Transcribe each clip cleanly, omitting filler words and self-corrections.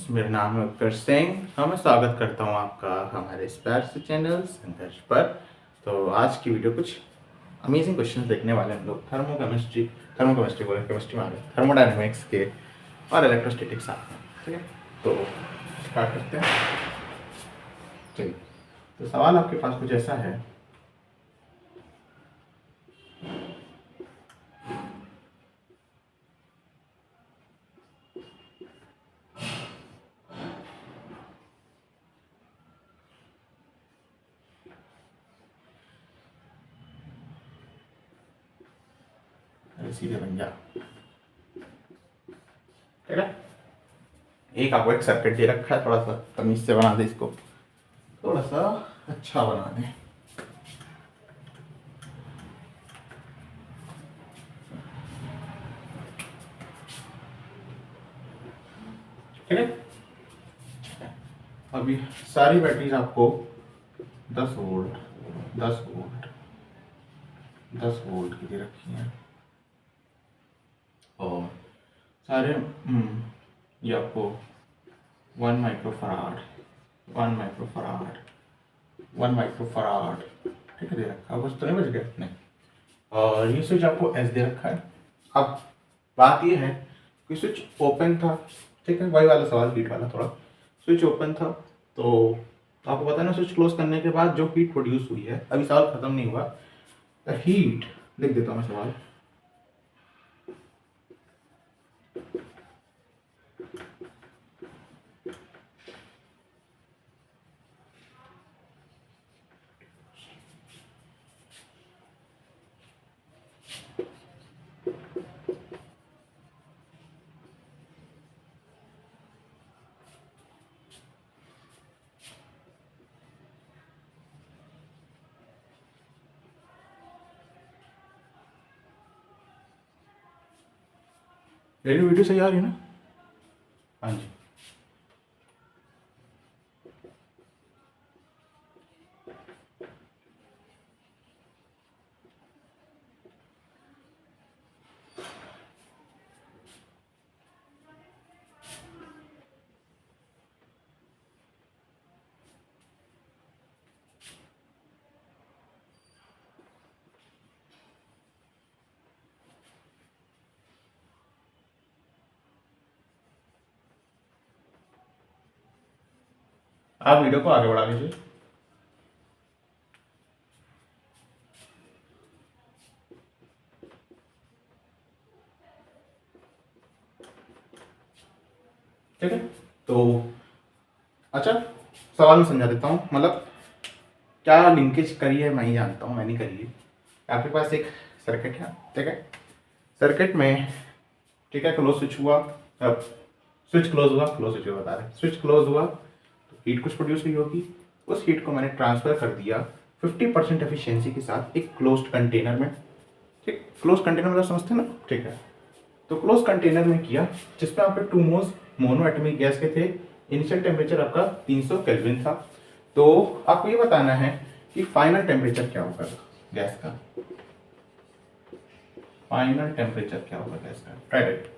मेरा नाम है उत्कर्ष सिंह और मैं स्वागत करता हूँ आपका हमारे इस प्यार से चैनल संघर्ष पर। तो आज की वीडियो कुछ अमेजिंग क्वेश्चंस देखने वाले हैं हम लोग थर्मोकेमिस्ट्री बोले केमिस्ट्री में आ गए, थर्मोडायनेमिक्स के और इलेक्ट्रोस्टैटिक्स साथ में। ठीक है, तो स्टार्ट करते हैं। चलिए, तो सवाल आपके पास कुछ ऐसा है। सीधे बन जा। ठीक है, एक आपको एक सर्किट दे रखा है, थोड़ा सा तमीज से बना दे इसको, थोड़ा सा अच्छा बना दे। ठीक है, अभी सारी बैटरीज आपको 10 वोल्ट 10 वोल्ट 10 वोल्ट की दे रखी हैं और सारे ये आपको 1 माइक्रोफराड 1 माइक्रोफराड 1 माइक्रोफराड ठीक है दे रखा है। बस तो नहीं बच गया नहीं। और ये स्विच आपको एस दे रखा है। अब बात ये है कि स्विच ओपन था, ठीक है, वही वाला सवाल हीट वाला, थोड़ा स्विच ओपन था तो आपको पता है ना, स्विच क्लोज करने के बाद जो हीट प्रोड्यूस हुई है, अभी सवाल खत्म नहीं हुआ, हीट लिख देता हूँ मैं सवाल। मेरी वीडियो सही आ रही है ना? हाँ जी। आप वीडियो को आगे बढ़ा लीजिए। ठीक है, तो अच्छा सवाल में समझा देता हूँ, मतलब क्या लिंकेज करी है मैं ही जानता हूँ, मैं नहीं करी है। आपके पास एक सर्किट है, ठीक है, सर्किट में ठीक है क्लोज स्विच हुआ, अब स्विच क्लोज हुआ, क्लोज स्विच बता रहे, स्विच क्लोज हुआ तो हीट कुछ प्रोड्यूस हुई होगी, उस हीट को मैंने ट्रांसफर कर दिया 50% एफिशिएंसी के साथ एक क्लोज्ड कंटेनर में। ठीक, क्लोज कंटेनर मतलब समझते हैं ना? ठीक है, तो क्लोज कंटेनर में किया जिसमें आपके 2 मोल्स मोनो एटॉमिक गैस के थे। इनिशियल टेम्परेचर आपका 300 केल्विन था। तो आपको ये बताना है कि फाइनल टेम्परेचर क्या होगा गैस का, फाइनल टेम्परेचर क्या होगा गैस का, डायरेक्ट।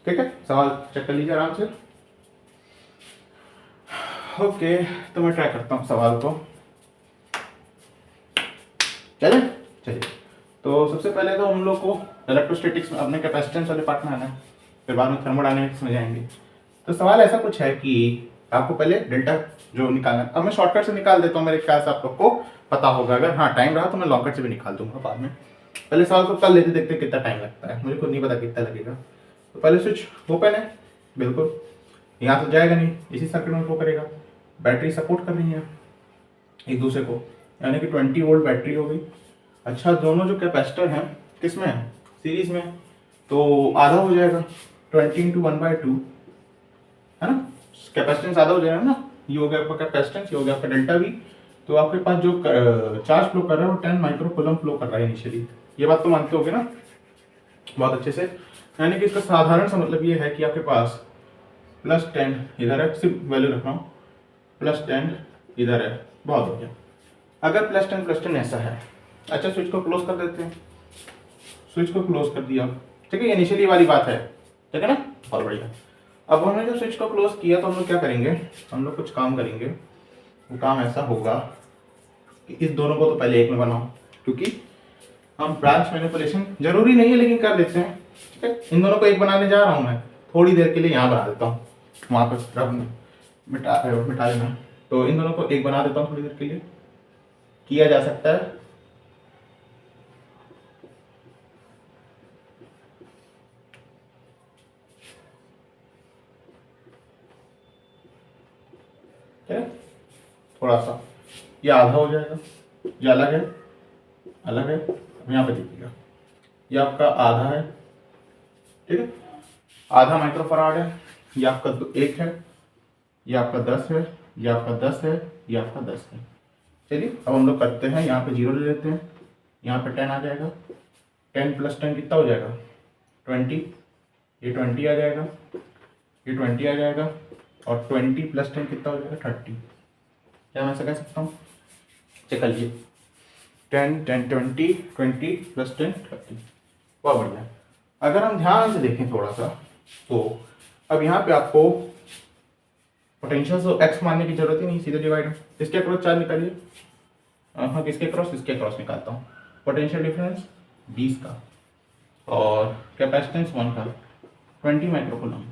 ठीक है, सवाल चेक कर लीजिए आराम से। ओके, तो मैं ट्राई करता हूँ सवाल को। चले चलिए, तो सबसे पहले तो हम लोग को इलेक्ट्रोस्टैटिक्स में अपने कैपेसिटेंस वाले पार्ट में आना है, फिर बाद में थर्मोडायनेमिक्स में जाएंगे। तो सवाल ऐसा कुछ है कि आपको पहले डेल्टा जो निकालना है, अब मैं शॉर्टकट से निकाल देता हूँ, मेरे ख्याल से आप लोग को पता होगा। अगर हाँ टाइम रहा तो मैं लॉन्ग कट से भी निकाल दूंगा बाद में। पहले सवाल को कर लेते, देखते कितना टाइम लगता है, मुझे खुद नहीं पता कितना लगेगा। तो पहले स्विच ओपन है, बिल्कुल यहाँ से जाएगा नहीं, इसी सर्किट में फ्लो करेगा। बैटरी सपोर्ट कर रही है एक दूसरे को, यानी कि 20 वोल्ट बैटरी हो गई। अच्छा, दोनों जो कैपेसिटर हैं किस में है, सीरीज में, तो आधा हो जाएगा 20 इंटू 1/2 है ना, कैपेसिटेंस आधा हो जाएगा ना। ये हो गया आपका कैपेसिटेंस, ये हो गया आपका डेल्टा वी। तो आपके पास जो चार्ज फ्लो कर रहा है वो 10 माइक्रो कूलम फ्लो कर रहा है इनिशियली। ये बात तो मानते होगे ना बहुत अच्छे से। यानी कि इसका साधारण सा मतलब ये है कि आपके पास +10 इधर है, सिर्फ वैल्यू रख रहा हूँ, +10 इधर है, बहुत हो गया। अगर +10 ऐसा है, अच्छा स्विच को क्लोज कर देते हैं। स्विच को क्लोज कर दिया, ठीक है, इनिशियली वाली बात है, ठीक है ना, और बढ़िया। अब हमने जो स्विच को क्लोज किया तो हम लोग क्या करेंगे, हम लोग कुछ काम करेंगे। वो काम ऐसा होगा कि इस दोनों को तो पहले एक में बनाओ, क्योंकि हम ब्रांच मैनिपुलेशन जरूरी नहीं है लेकिन कर देते हैं, ठीक है। इन दोनों को एक बनाने जा रहा हूँ मैं, थोड़ी देर के लिए यहाँ बना देता हूँ, वहाँ पर रब मिटा देना। तो इन दोनों को एक बना देता हूँ थोड़ी देर के लिए, किया जा सकता है। थोड़ा सा ये आधा हो जाएगा, ये अलग है, अलग है। अब यहाँ पे देखिएगा, ये आपका आधा है, ठीक है, आधा माइक्रोफराड है। ये आपका 1 है, ये आपका 10 है, ये आपका 10 है, ये आपका 10 है। चलिए अब हम लोग करते हैं, यहाँ पे 0 ले लेते हैं, यहाँ पे 10 आ जाएगा, 10 + 10 कितना हो जाएगा 20, ये 20 आ जाएगा, ये 20 आ जाएगा, और 20 + 10 कितना हो जाएगा 30। क्या मैं ऐसा कह सकता हूँ, चेक कर लीजिए, 10 10 20 20 + 10 30, बहुत बढ़िया। अगर हम ध्यान से देखें थोड़ा सा, तो अब यहाँ पे आपको पोटेंशियल तो एक्स मानने की जरूरत ही नहीं, सीधे डिवाइड, इसके अक्रॉस चार्ज निकालिए। हाँ, किसके अक्रॉस, इसके अक्रॉस निकालता हूँ। पोटेंशियल डिफरेंस 20 का और कैपेसिटेंस 1 का, 20 माइक्रोकूलम,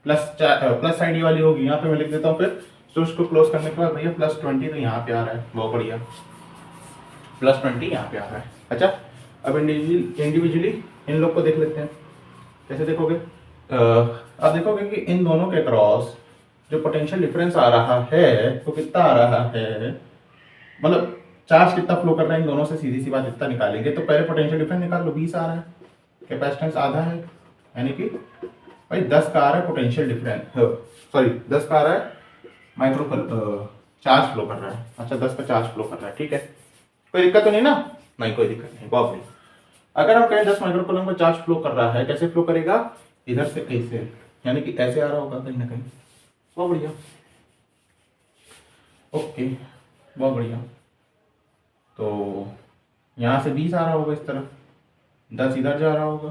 प्लस साइड ये वाली होगी, यहाँ पे मैं लिख देता हूँ। फिर स्विच को क्लोज करने के बाद भैया +20 तो यहाँ पे आ रहा है, बहुत बढ़िया, +20 यहाँ पे आ रहा है। अच्छा, अब इंडिविजुअली इन लोग को देख लेते हैं, कैसे देखोगे, आप देखोगे कि इन दोनों के क्रॉस जो पोटेंशियल डिफरेंस आ रहा है तो कितना आ रहा है, मतलब चार्ज कितना फ्लो कर रहा है इन दोनों से, सीधी सी बात इतना निकालेंगे। तो पहले पोटेंशियल डिफरेंस निकाल लो, 20 आ रहा है, कैपेसिटेंस आधा है, यानी कि भाई 10 का आ रहा है पोटेंशियल डिफरेंस, सॉरी 10 का आ रहा है माइक्रो चार्ज फ्लो कर रहा है। अच्छा, 10 का चार्ज फ्लो कर रहा है, ठीक है, कोई दिक्कत तो नहीं ना, नहीं कोई दिक्कत नहीं, बहुत बढ़िया। अगर हम कहें 10 माइक्रोकूलम का चार्ज फ्लो कर रहा है, कैसे फ्लो करेगा, इधर से ऐसे, यानी कि ऐसे आ रहा होगा कहीं ना कहीं, बहुत बढ़िया, ओके, बहुत बढ़िया। तो यहाँ से 20 आ रहा होगा इस तरफ, 10 इधर जा रहा होगा,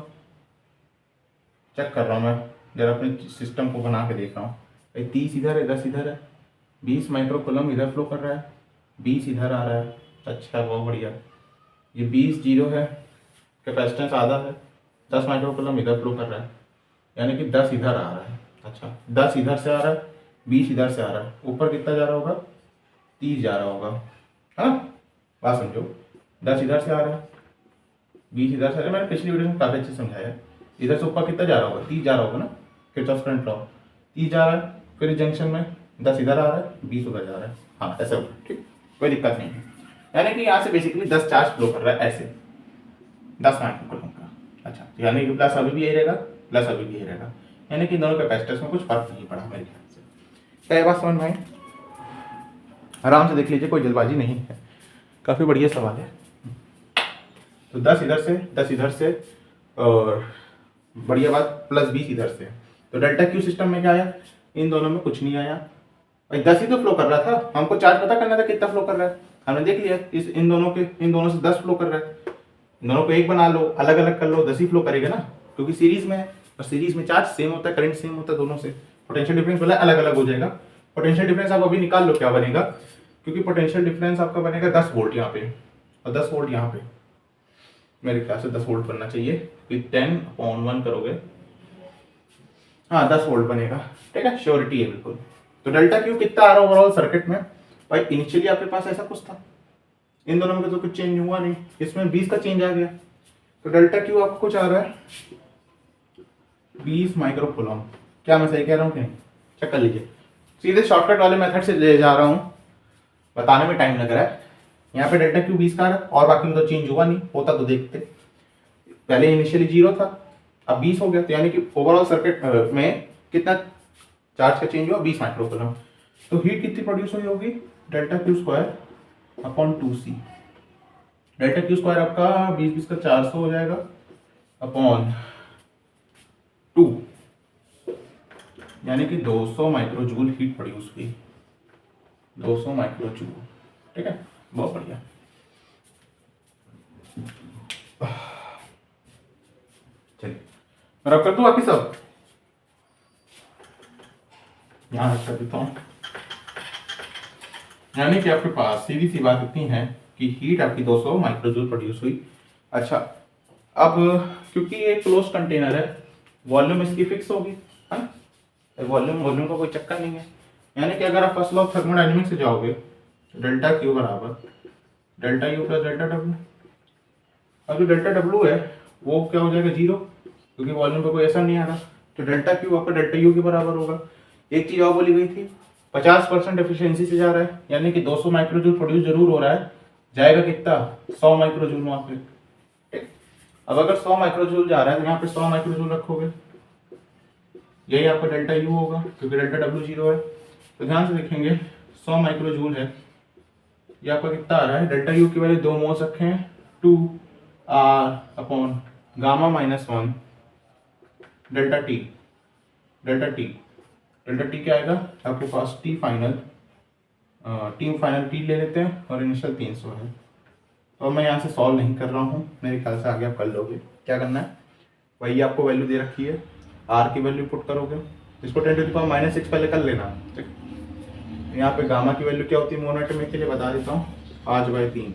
चेक कर रहा हूँ मैं, जरा अपने सिस्टम को बना के देख रहा हूँ। 30 इधर है, 10 इधर है, 20 माइक्रोकूलम इधर फ्लो कर रहा है, 20 इधर आ रहा है, अच्छा बहुत बढ़िया। ये 20 0 है, कैपेसिटेंस आधा है, 10 माइक्रोकूलम इधर फ्लो कर रहा है, यानी कि 10 इधर आ रहा है। अच्छा, 10 इधर से आ रहा है, 20 इधर से आ रहा है, ऊपर कितना जा रहा होगा, 30 जा रहा होगा, हाँ बात समझो, 10 इधर से आ रहा है, 20 इधर से आ रहा है, मैंने पिछली वीडियो में काफ़ी अच्छे समझाया। इधर से ऊपर कितना जा रहा होगा, 30 जा रहा होगा ना, किरचॉफ करंट लॉ, 30 जा रहा है, फिर जंक्शन में 10 इधर आ रहा है, 20 उधर जा रहा है, हाँ ऐसा होगा, ठीक, कोई दिक्कत नहीं है। यानी कि यहाँ से बेसिकली 10 चार्ज फ्लो कर रहा है ऐसे, 10 माइक्रोकूलम का। अच्छा, यानी कि प्लस अभी भी यही रहेगा, प्लस अभी भी यही रहेगा, यानी कि दोनों कैपेसिटर्स में कुछ फर्क नहीं पड़ा मेरे ख्याल से। क्या ये बात समझ में आई? आराम से देख लीजिए, कोई जल्दबाजी नहीं है, काफ़ी बढ़िया सवाल है। तो 10 इधर से, 10 इधर से, और बढ़िया बात +20 इधर से। तो डेल्टा क्यू सिस्टम में क्या आया, इन दोनों में कुछ नहीं आया भाई, 10 ही तो फ्लो कर रहा था, हमको चार्ज पता करना था कितना फ्लो कर रहा है, हमने देख लिया इस इन दोनों से 10 फ्लो कर रहा है। इन दोनों को एक बना लो, अलग अलग कर लो, 10 ही फ्लो करेगा ना, क्योंकि सीरीज में है, और सीरीज में चार्ज सेम होता है, करंट सेम होता है दोनों से, पोटेंशियल डिफरेंस भले अलग अलग हो जाएगा। पोटेंशियल डिफरेंस आप अभी निकाल लो क्या बनेगा, क्योंकि पोटेंशियल डिफरेंस आपका बनेगा 10 वोल्ट यहाँ पे, और 10 वोल्ट यहाँ पे, मेरे ख्याल से 10 वोल्ट बनना चाहिए, कि 10/1 करोगे, हाँ 10 वोल्ट बनेगा, ठीक है, श्योरिटी है बिल्कुल। तो डेल्टा क्यू कितना आ रहा है ओवरऑल सर्किट में, भाई इनिशियली आपके पास ऐसा कुछ था, इन दोनों में तो कुछ चेंज हुआ नहीं, इसमें 20 का चेंज आ गया, तो डेल्टा क्यू आपको कुछ आ रहा है 20 माइक्रोकूलम। क्या मैं सही कह रहा हूँ कि नहीं, चेक कर लीजिए, सीधे शॉर्टकट वाले मेथड से ले जा रहा हूँ, बताने में टाइम लग रहा है। यहाँ पे डेल्टा क्यू 20 का आ रहा है, और बाकी में तो चेंज हुआ नहीं, होता तो देखते, पहले इनिशियली 0 था, अब 20 हो गया, तो यानी कि ओवरऑल सर्किट में कितना चार्ज का चेंज हुआ, 20 माइक्रोकूलम। तो हीट कितनी प्रोड्यूस हुई होगी, delta Q square upon 2c, delta Q square आपका 20 का 400 हो जाएगा, अपॉन 2, यानी कि 200 माइक्रोजूल हीट प्रोड्यूस हुई, 200 माइक्रोजूल, ठीक है, बहुत बढ़िया। चलिए मैं रब कर दूँ बाकी सब, यहाँ रख कर देता हूँ। यानी कि आपके पास सीधी सी बात इतनी है कि हीट आपकी 200 माइक्रोजूल प्रोड्यूस हुई। अच्छा, अब क्योंकि ये क्लोज कंटेनर है, वॉल्यूम इसकी फिक्स होगी, है ना, वॉल्यूम वॉल्यूम का कोई चक्कर नहीं है। यानी कि अगर आप फर्स्ट लॉ ऑफ थर्मोडायनेमिक्स से जाओगे, डेल्टा क्यू बराबर delta U plus delta W. अब जो डेल्टा डब्ल्यू है वो क्या हो जाएगा, जीरो, क्योंकि वॉल्यूम पे कोई असर नहीं आ रहा। तो डेल्टा क्यू आपका डेल्टा यू के बराबर होगा। एक चीज और बोली गई थी, 50% एफिशिएंसी से जा रहा है, यानी कि 200 माइक्रोजूल प्रोड्यूस जरूर हो रहा है, जाएगा कितना, 100 माइक्रोजूल वहां पे। ठीक? अब अगर 100 माइक्रोजूल जा रहा है तो यहाँ पे 100 माइक्रोजूल रखोगे, यही आपका डेल्टा यू होगा, क्योंकि डेल्टा डब्ल्यू जीरो है। तो ध्यान से देखेंगे 100 माइक्रोजूल है, ये आपका कितना आ रहा है, डेल्टा यू की वैल्यू 2 मोल्स रखे हैं, 2 R upon gamma minus 1 delta T. Delta T delta T क्या आएगा आपके पास, T final, T final T ले लेते हैं और इनिशियल 300 है। तो मैं यहाँ से सॉल्व नहीं कर रहा हूँ, मेरे ख्याल से आगे आप कर लोगे। क्या करना है, वही आपको वैल्यू दे रखी है, आर की वैल्यू पुट करोगे, इसको 10⁻⁻6 पहले कर लेना। ठीक, यहाँ पे गामा की वैल्यू क्या होती है मोनोएटॉमिक के लिए बता देता हूँ, 5/3।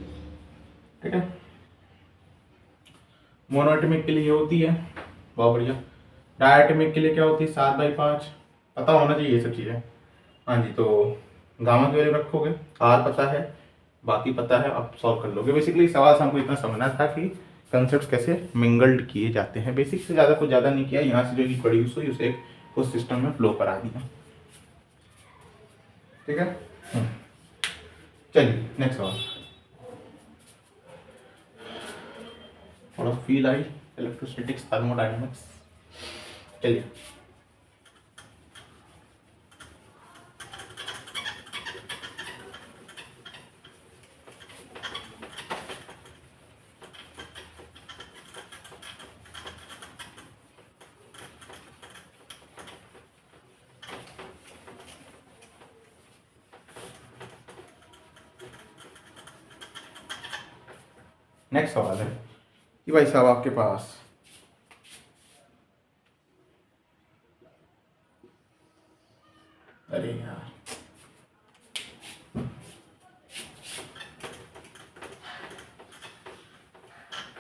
ठीक है, मोनोएटॉमिक के लिए ये होती है, बहुत बढ़िया। डायटॉमिक के लिए क्या होती है, 7/5। पता होना चाहिए ये सब चीज़ें। हाँ जी, तो गामा की वैल्यू रखोगे, आर पता है, बाकी पता है, आप सॉल्व कर लोगे। बेसिकली सवाल से हमको इतना समझना था कि कंसेप्ट कैसे मिंगल्ड किए जाते हैं, बेसिक से ज़्यादा कुछ ज़्यादा नहीं किया। यहाँ से जो हीट प्रोड्यूस हुई उसे उस सिस्टम में फ्लो करा दिया। ठीक है, चलिए नेक्स्ट सवाल। थोड़ा फील आई इलेक्ट्रोस्टैटिक्स थर्मोडायनेमिक्स। चलिए नेक्स्ट सवाल है कि भाई साहब आपके पास अरे यार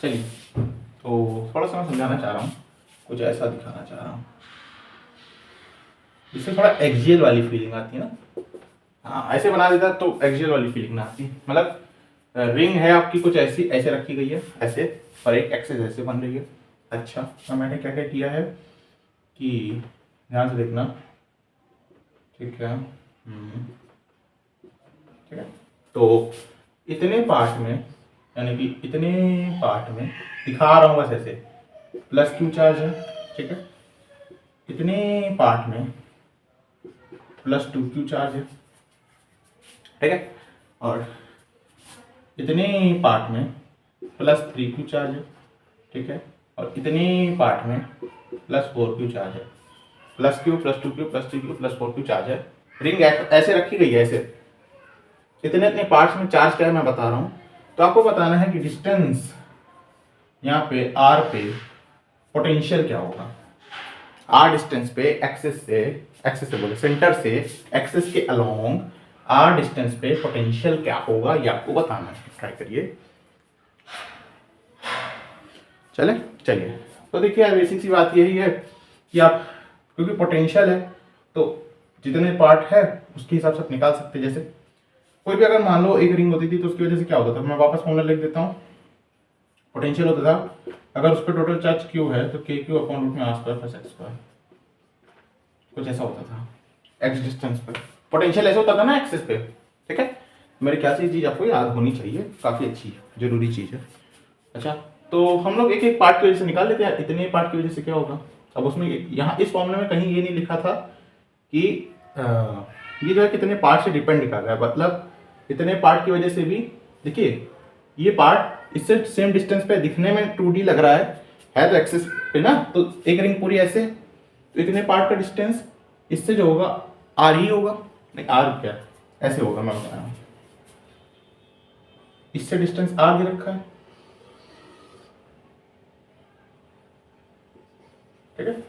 चलिए, तो थोड़ा सा मैं समझाना चाह रहा हूँ, कुछ ऐसा दिखाना चाह रहा हूँ जिससे थोड़ा एक्सियल वाली फीलिंग आती है ना। हाँ, ऐसे बना देता तो एक्सियल वाली फीलिंग ना आती, मतलब रिंग है आपकी कुछ ऐसी, ऐसे रखी गई है ऐसे, और एक एक्सेस ऐसे बन रही है। अच्छा, तो मैंने क्या क्या किया है कि ध्यान से देखना, ठीक है, ठीक है। तो इतने पार्ट में, यानी कि इतने पार्ट में दिखा रहा हूँ बस ऐसे, प्लस क्यू चार्ज है, ठीक है। इतने पार्ट में प्लस 2 क्यू चार्ज है, ठीक है। और इतने पार्ट में प्लस 3 क्यू चार्ज है, ठीक है। और इतने पार्ट में प्लस 4 क्यू चार्ज है, plus Q plus 2 Q plus 3 Q plus 4 Q charge है। रिंग ऐसे रखी गई है, ऐसे इतने इतने पार्ट्स में चार्ज क्या है मैं बता रहा हूँ। तो आपको बताना है कि डिस्टेंस यहाँ पे आर पे पोटेंशियल क्या होगा। आर डिस्टेंस पे एक्सिस से बोले सेंटर से एक्सिस के अलोंग आर डिस्टेंस पे पोटेंशियल क्या होगा, ये आपको बताना है। ट्राई करिए, चलिए। तो देखिए यार, बेसिक सी बात यही है कि आप, क्योंकि पोटेंशियल है तो जितने पार्ट है उसके हिसाब से आप निकाल सकते हैं। जैसे कोई भी अगर मान लो एक रिंग होती थी तो उसकी वजह से क्या होता था, मैं वापस फॉर्मूला लिख देता हूँ। पोटेंशियल होता था, अगर उस पर टोटल चार्ज क्यू है तो के क्यू अपॉन रूट में r square plus x square, कुछ ऐसा होता था। एक्स डिस्टेंस पर पोटेंशियल ऐसा होता था ना एक्सिस पे, ठीक है। मेरे ख्याल से ये चीज़ आपको याद होनी चाहिए, काफ़ी अच्छी जरूरी चीज़ है। अच्छा, तो हम लोग एक एक पार्ट की वजह से निकाल लेते हैं, इतने पार्ट की वजह से क्या होगा। अब उसमें यहाँ इस फॉर्मूले में कहीं ये नहीं लिखा था कि ये जो है कितने पार्ट से डिपेंड कर रहा है, मतलब इतने पार्ट की वजह से भी, देखिए ये पार्ट इससे सेम डिस्टेंस पे दिखने में 2D लग रहा है तो एक्सिस पे ना, तो एक रिंग पूरी ऐसे, तो इतने पार्ट का डिस्टेंस इससे जो होगा आर ही होगा, नहीं आर क्या ऐसे होगा, मैं बता रहा हूँ, इससे डिस्टेंस आर दे रखा है, ठीक है।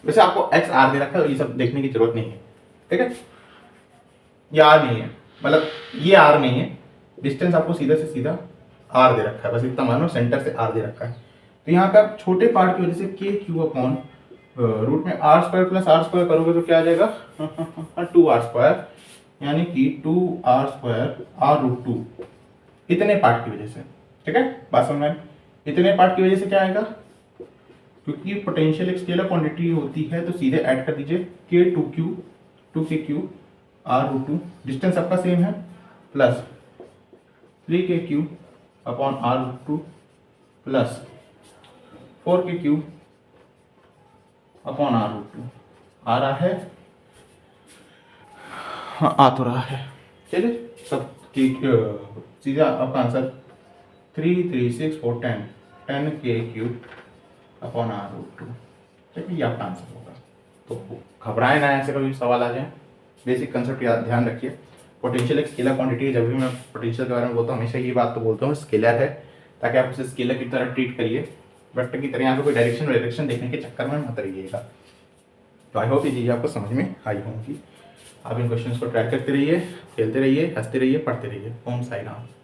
वैसे आपको एक्स आर दे रखा है, ये सब देखने की जरूरत नहीं है, ठीक है। ये आर नहीं है, मतलब ये आर नहीं है, डिस्टेंस आपको सीधा से सीधा आर दे रखा है, बस इतना मानो सेंटर से आर दे रखा है। तो यहाँ पे आप छोटे पार्ट की वजह से के क्यू अपॉन रूट में r square plus r square करोगे तो क्या आ जाएगा 2r², यानी कि 2r² r√2 इतने पार्ट की वजह से, ठीक है। बात समझ में, इतने पार्ट की वजह से क्या आएगा, क्योंकि पोटेंशियल एक स्केलर क्वांटिटी होती है तो सीधे ऐड कर दीजिए k2q r√2, डिस्टेंस आपका सेम है, plus 3kq upon r√2 plus 4kq upon r√2 आ रहा है, हाँ आ तो रहा है, चलिए सब ठीक। सीधा आपका आंसर 3 3 6 4 10k³ अपॉन r√2, ठीक है, ये आपका आंसर होगा। तो घबराए ना ऐसे कभी सवाल आ जाए, बेसिक कंसेप्ट याद ध्यान रखिए। पोटेंशियल एक स्केलर क्वांटिटी है, जब भी मैं पोटेंशियल के बारे में बोलता हूँ हमेशा ये बात तो बोलता हूँ स्केलर है, ताकि आप उसे स्केलर की तरह ट्रीट करिए, वेक्टर की तरह यहाँ पे कोई डायरेक्शन देखने के चक्कर में मत रहिएगा। तो आई होप ये चीज़ें आपको समझ में आई होंगी। आप इन क्वेश्चंस को ट्रैक करते रहिए, खेलते रहिए, हंसते रहिए, पढ़ते रहिए। ओम साई राम।